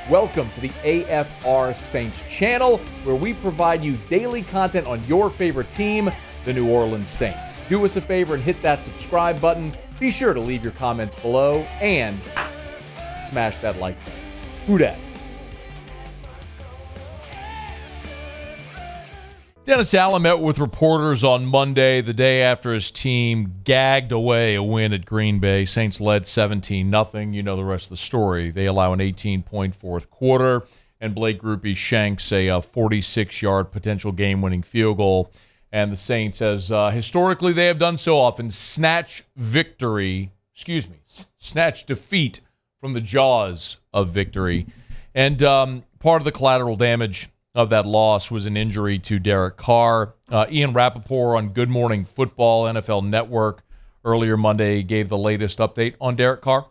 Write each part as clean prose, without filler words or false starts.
Welcome to the AFR Saints channel, where we provide you daily content on your favorite team, the New Orleans Saints. Do us a favor and hit that subscribe button. Be sure to leave your comments below and smash that like button. Who dat? Dennis Allen met with reporters on Monday, the day after his team gagged away a win at Green Bay. Saints led 17-0. You know the rest of the story. They allow an 18-point fourth quarter, and Blake Grupe shanks a 46-yard potential game-winning field goal. And the Saints, as historically they have done so often, snatch defeat from the jaws of victory. And part of the collateral damage of that loss was an injury to Derek Carr. Ian Rappaport on Good Morning Football, NFL Network, earlier Monday gave the latest update on Derek Carr.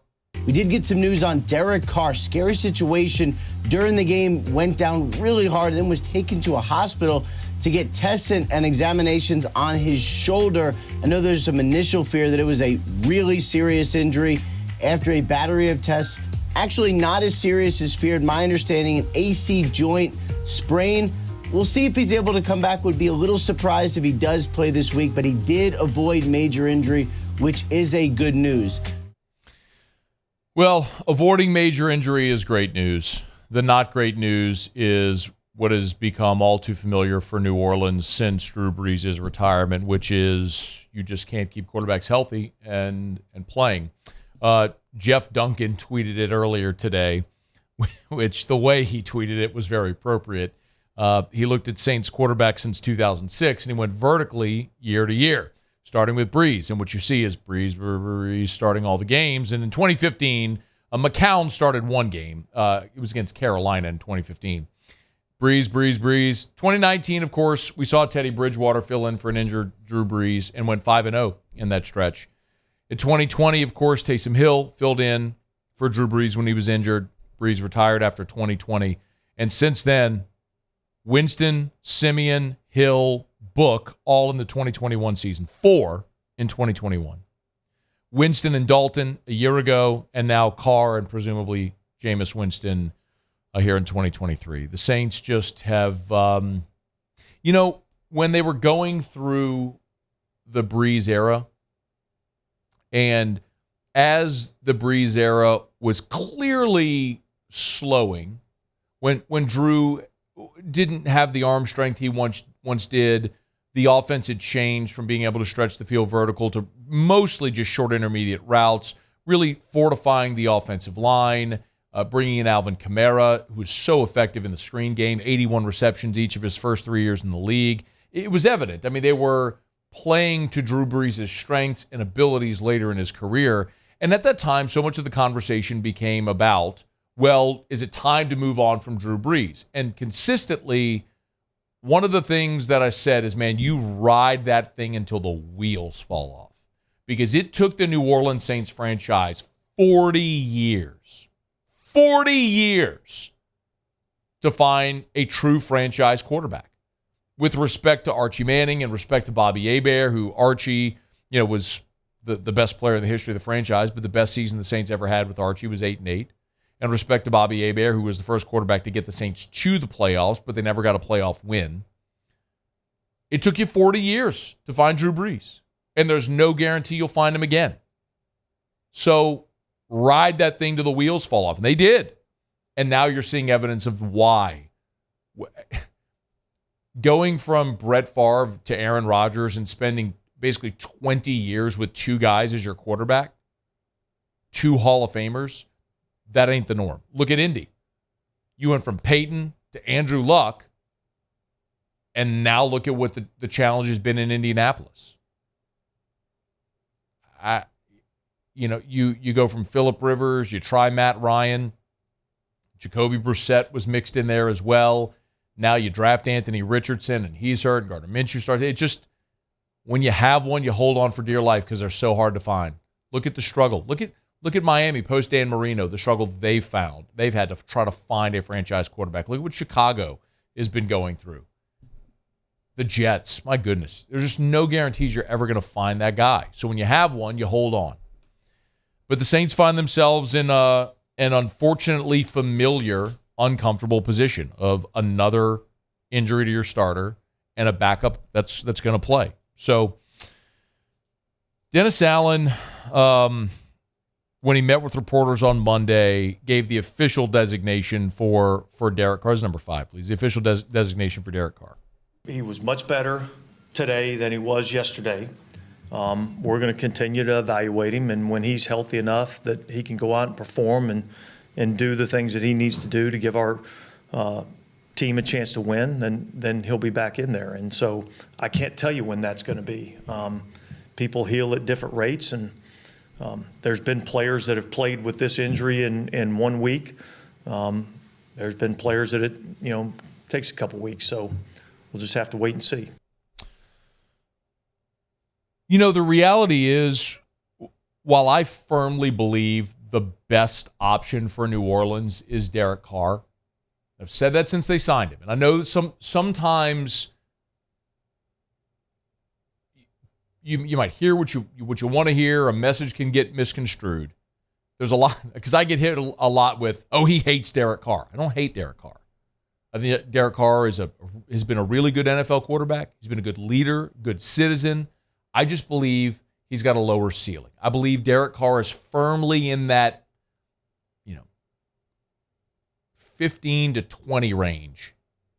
We did get some news on Derek Carr. Scary situation during the game, went down really hard, and then was taken to a hospital to get tests and examinations on his shoulder. I know there's some initial fear that it was a really serious injury after a battery of tests. Actually not as serious as feared. My understanding, an AC joint sprain. We'll see if he's able to come back. Would be a little surprised if he does play this week, but he did avoid major injury, which is a good news. Well, avoiding major injury is great news. The not great news is what has become all too familiar for New Orleans since Drew Brees' retirement, which is you just can't keep quarterbacks healthy and playing. Jeff Duncan tweeted it earlier today, which the way he tweeted it was very appropriate. He looked at Saints quarterbacks since 2006, and he went vertically year to year, starting with Brees. And what you see is Brees starting all the games. And in 2015, McCown started one game. It was against Carolina in 2015. Brees. 2019, of course, we saw Teddy Bridgewater fill in for an injured Drew Brees and went 5-0 in that stretch. In 2020, of course, Taysom Hill filled in for Drew Brees when he was injured. Brees retired after 2020. And since then, Winston, Simeon, Hill, Book, all in the 2021 season. 4 in 2021. Winston and Dalton a year ago, and now Carr and presumably Jameis Winston here in 2023. The Saints just have, when they were going through the Brees era, and as the Brees era was clearly slowing, when Drew didn't have the arm strength he once did, the offense had changed from being able to stretch the field vertical to mostly just short intermediate routes, really fortifying the offensive line, bringing in Alvin Kamara, who was so effective in the screen game, 81 receptions each of his first 3 years in the league. It was evident. I mean, they were playing to Drew Brees' strengths and abilities later in his career. And at that time, so much of the conversation became about, well, is it time to move on from Drew Brees? And consistently, one of the things that I said is, man, you ride that thing until the wheels fall off. Because it took the New Orleans Saints franchise 40 years to find a true franchise quarterback. With respect to Archie Manning and respect to Bobby Hebert, who Archie, was the best player in the history of the franchise, but the best season the Saints ever had with Archie was 8-8. And respect to Bobby Hebert, who was the first quarterback to get the Saints to the playoffs, but they never got a playoff win. It took you 40 years to find Drew Brees, and there's no guarantee you'll find him again. So ride that thing till the wheels fall off. And they did. And now you're seeing evidence of why. Going from Brett Favre to Aaron Rodgers and spending basically 20 years with two guys as your quarterback, two Hall of Famers, that ain't the norm. Look at Indy. You went from Peyton to Andrew Luck, and now look at what the challenge has been in Indianapolis. You go from Phillip Rivers, you try Matt Ryan, Jacoby Brissett was mixed in there as well. Now you draft Anthony Richardson, and he's hurt. Gardner Minshew starts. It just, when you have one, you hold on for dear life because they're so hard to find. Look at the struggle. Look at Miami post Dan Marino, the struggle they've found. They've had to try to find a franchise quarterback. Look at what Chicago has been going through. The Jets, my goodness. There's just no guarantees you're ever going to find that guy. So when you have one, you hold on. But the Saints find themselves in an unfortunately familiar uncomfortable position of another injury to your starter and a backup that's going to play. So Dennis Allen, when he met with reporters on Monday, gave the official designation for Derek Carr. Number 5, please. The official designation for Derek Carr. He was much better today than he was yesterday. We're going to continue to evaluate him, and when he's healthy enough that he can go out and perform and do the things that he needs to do to give our team a chance to win, then he'll be back in there. And so I can't tell you when that's going to be. People heal at different rates, and there's been players that have played with this injury in 1 week. There's been players that it takes a couple weeks. So we'll just have to wait and see. The reality is, while I firmly believe the best option for New Orleans is Derek Carr, I've said that since they signed him. And I know that sometimes you might hear what you want to hear. A message can get misconstrued. There's a lot, because I get hit a lot with, he hates Derek Carr. I don't hate Derek Carr. I think Derek Carr has been a really good NFL quarterback. He's been a good leader, good citizen. I just believe he's got a lower ceiling. I believe Derek Carr is firmly in that 15 to 20 range.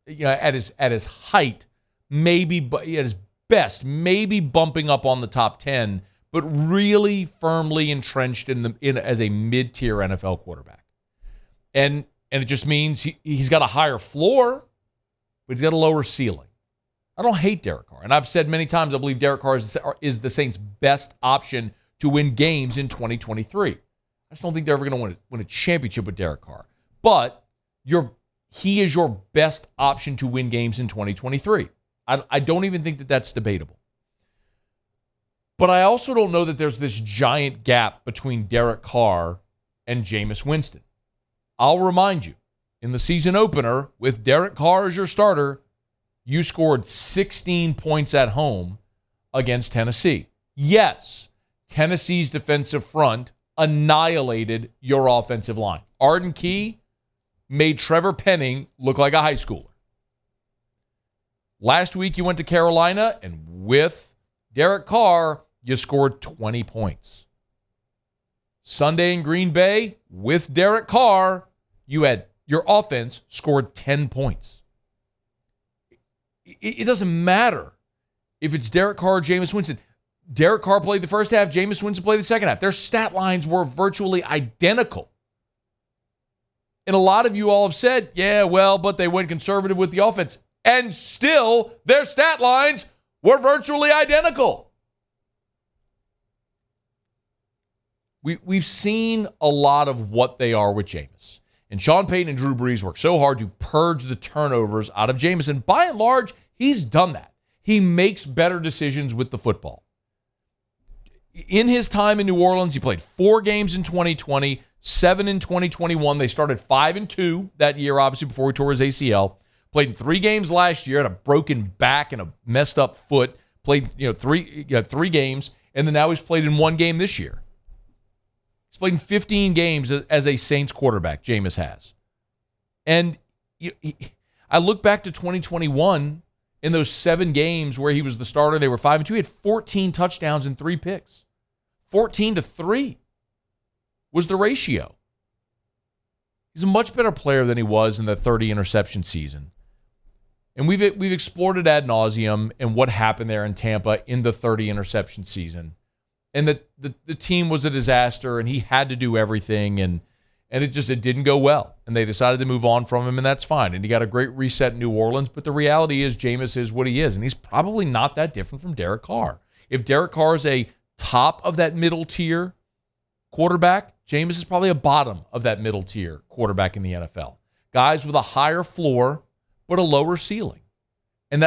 At his height, maybe, but at his best, maybe bumping up on the top 10, but really firmly entrenched as a mid-tier NFL quarterback. And it just means he's got a higher floor, but he's got a lower ceiling. I don't hate Derek Carr. And I've said many times I believe Derek Carr is the Saints' best option to win games in 2023. I just don't think they're ever going to win a championship with Derek Carr. But he is your best option to win games in 2023. I don't even think that that's debatable. But I also don't know that there's this giant gap between Derek Carr and Jameis Winston. I'll remind you, in the season opener, with Derek Carr as your starter, you scored 16 points at home against Tennessee. Yes, Tennessee's defensive front annihilated your offensive line. Arden Key made Trevor Penning look like a high schooler. Last week you went to Carolina, and with Derek Carr, you scored 20 points. Sunday in Green Bay, with Derek Carr, your offense scored 10 points. It doesn't matter if it's Derek Carr or Jameis Winston. Derek Carr played the first half, Jameis Winston played the second half. Their stat lines were virtually identical. And a lot of you all have said, but they went conservative with the offense. And still, their stat lines were virtually identical. We've seen a lot of what they are with Jameis. And Sean Payton and Drew Brees worked so hard to purge the turnovers out of Jameis. And by and large, he's done that. He makes better decisions with the football. In his time in New Orleans, he played 4 games in 2020, 7 in 2021. They started 5-2 that year, obviously, before he tore his ACL. Played in 3 games last year, had a broken back and a messed up foot. Played 3 games, and then now he's played in 1 game this year. He's played in 15 games as a Saints quarterback, Jameis has. And I look back to 2021, in those 7 games where he was the starter, they were 5-2. He had 14 touchdowns and 3 picks. 14-3 was the ratio. He's a much better player than he was in the 30 interception season. And we've explored it ad nauseum and what happened there in Tampa in the 30 interception season. And the team was a disaster, and he had to do everything, and it didn't go well. And they decided to move on from him, and that's fine. And he got a great reset in New Orleans, but the reality is Jameis is what he is, and he's probably not that different from Derek Carr. If Derek Carr is a top of that middle tier quarterback, Jameis is probably a bottom of that middle tier quarterback in the NFL. Guys with a higher floor, but a lower ceiling. And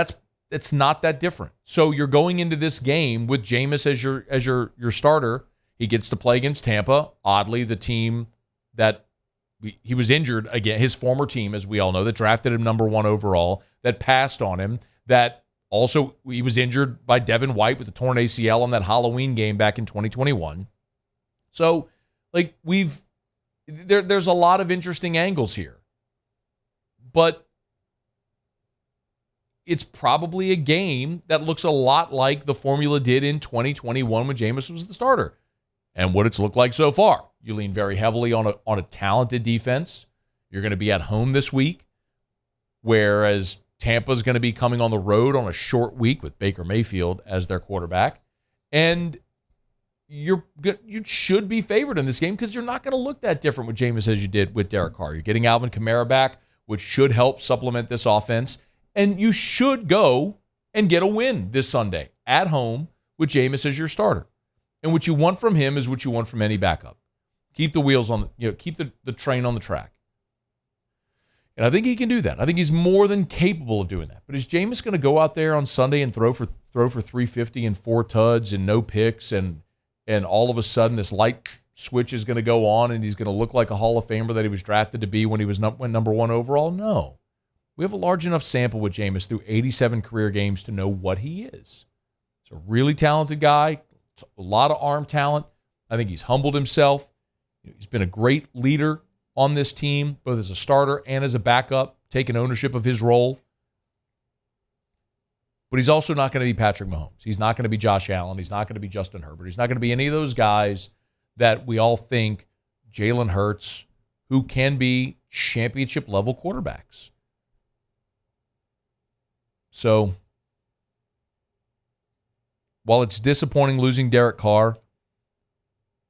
it's not that different. So you're going into this game with Jameis as your starter. He gets to play against Tampa. Oddly, the team that he was injured again, his former team, as we all know, that drafted him number 1 overall, that passed on him, that also he was injured by Devin White with a torn ACL on that Halloween game back in 2021. So, there's a lot of interesting angles here. but it's probably a game that looks a lot like the formula did in 2021 when Jameis was the starter. And what it's looked like so far. You lean very heavily on a talented defense. You're going to be at home this week, whereas Tampa's going to be coming on the road on a short week with Baker Mayfield as their quarterback. And you should be favored in this game because you're not going to look that different with Jameis as you did with Derek Carr. You're getting Alvin Kamara back, which should help supplement this offense. And you should go and get a win this Sunday at home with Jameis as your starter. And what you want from him is what you want from any backup. Keep the wheels on, keep the train on the track. And I think he can do that. I think he's more than capable of doing that. But is Jameis going to go out there on Sunday and throw for 350 and 4 tuds and no picks and all of a sudden this light switch is going to go on and he's going to look like a Hall of Famer that he was drafted to be when he went number 1 overall? No. We have a large enough sample with Jameis through 87 career games to know what he is. He's a really talented guy, a lot of arm talent. I think he's humbled himself. He's been a great leader on this team, both as a starter and as a backup, taking ownership of his role. But he's also not going to be Patrick Mahomes. He's not going to be Josh Allen. He's not going to be Justin Herbert. He's not going to be any of those guys that we all think Jalen Hurts, who can be championship-level quarterbacks. So, while it's disappointing losing Derek Carr,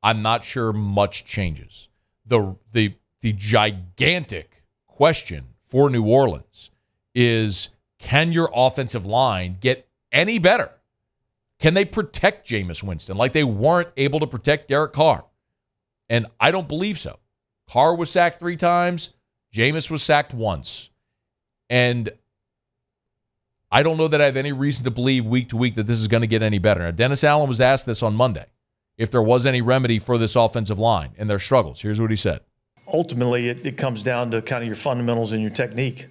I'm not sure much changes. The gigantic question for New Orleans is, can your offensive line get any better? Can they protect Jameis Winston like they weren't able to protect Derek Carr? And I don't believe so. Carr was sacked 3 times. Jameis was sacked once. And I don't know that I have any reason to believe week to week that this is going to get any better. Now, Dennis Allen was asked this on Monday, if there was any remedy for this offensive line and their struggles. Here's what he said. Ultimately, it comes down to kind of your fundamentals and your technique,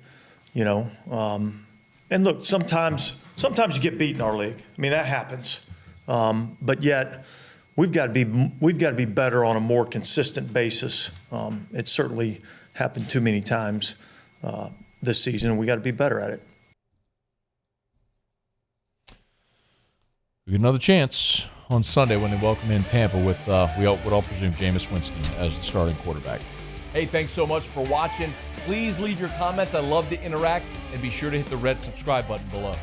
And look, sometimes you get beat in our league. I mean, that happens. But yet, we've got to be better on a more consistent basis. It's certainly happened too many times this season, and we got to be better at it. We get another chance on Sunday when they welcome in Tampa with, we would all presume, Jameis Winston as the starting quarterback. Hey, thanks so much for watching. Please leave your comments. I love to interact. And be sure to hit the red subscribe button below.